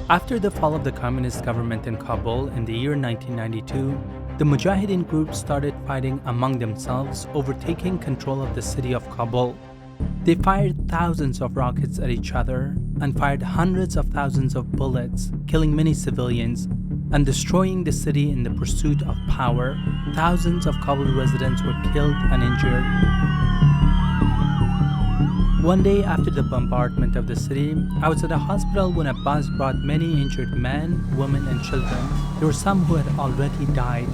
After the fall of the communist government in Kabul in the year 1992, the Mujahideen group started fighting among themselves over taking control of the city of Kabul. They fired thousands of rockets at each other and fired hundreds of thousands of bullets, killing many civilians and destroying the city in the pursuit of power. Thousands of Kabul residents were killed and injured. One day after the bombardment of the city, I was at a hospital when a bus brought many injured men, women, and children. There were some who had already died.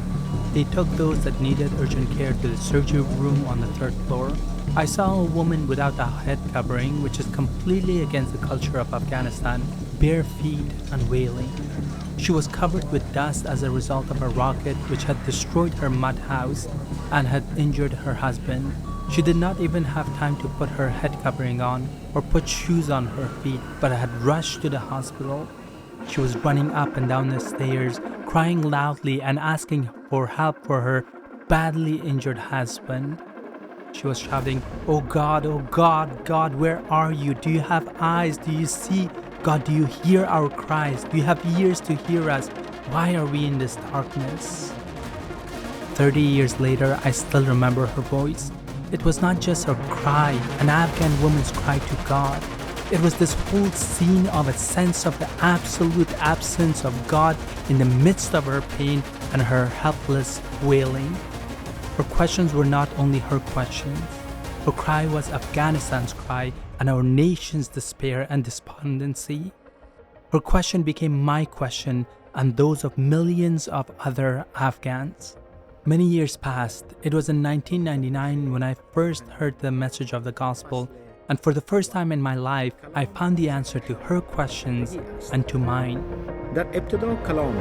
They took those that needed urgent care to the surgery room on the third floor. I saw a woman without a head covering, which is completely against the culture of Afghanistan, bare feet and wailing. She was covered with dust as a result of a rocket which had destroyed her mud house and had injured her husband. She did not even have time to put her head covering on or put shoes on her feet, but had rushed to the hospital. She was running up and down the stairs, crying loudly and asking for help for her badly injured husband. She was shouting, "Oh God, God, where are you? Do you have eyes? Do you see? God, do you hear our cries? Do you have ears to hear us? Why are we in this darkness?" 30 years later, I still remember her voice. It was not just her cry, an Afghan woman's cry to God. It was this whole scene of a sense of the absolute absence of God in the midst of her pain and her helpless wailing. Her questions were not only her questions. Her cry was Afghanistan's cry and our nation's despair and despondency. Her question became my question and those of millions of other Afghans. Many years passed. It was in 1999 when I first heard the message of the gospel, and for the first time in my life, I found the answer to her questions and to mine. در ابتدا کلام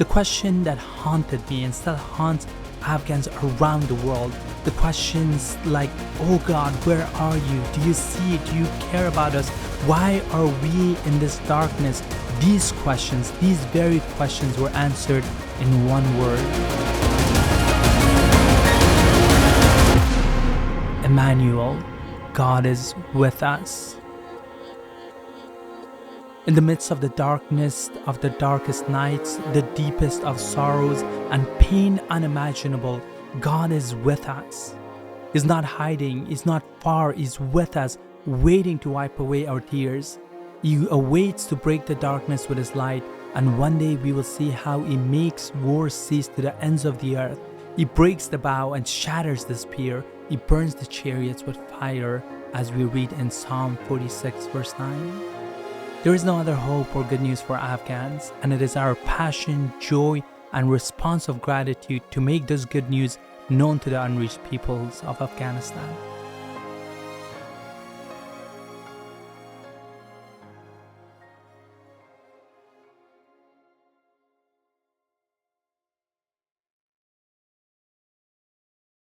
The question that haunted me and still haunts Afghans around the world. The questions like, "Oh God, where are you? Do you see? Do you care about us? Why are we in this darkness?" These questions, these very questions were answered in one word. Immanuel, God is with us. In the midst of the darkness of the darkest nights, the deepest of sorrows and pain unimaginable, God is with us. He's not hiding, He's not far, He's with us, waiting to wipe away our tears. He awaits to break the darkness with His light, and one day we will see how He makes wars cease to the ends of the earth. He breaks the bow and shatters the spear. He burns the chariots with fire, as we read in Psalm 46 verse 9. There is no other hope or good news for Afghans, and it is our passion, joy, and response of gratitude to make this good news known to the unreached peoples of Afghanistan.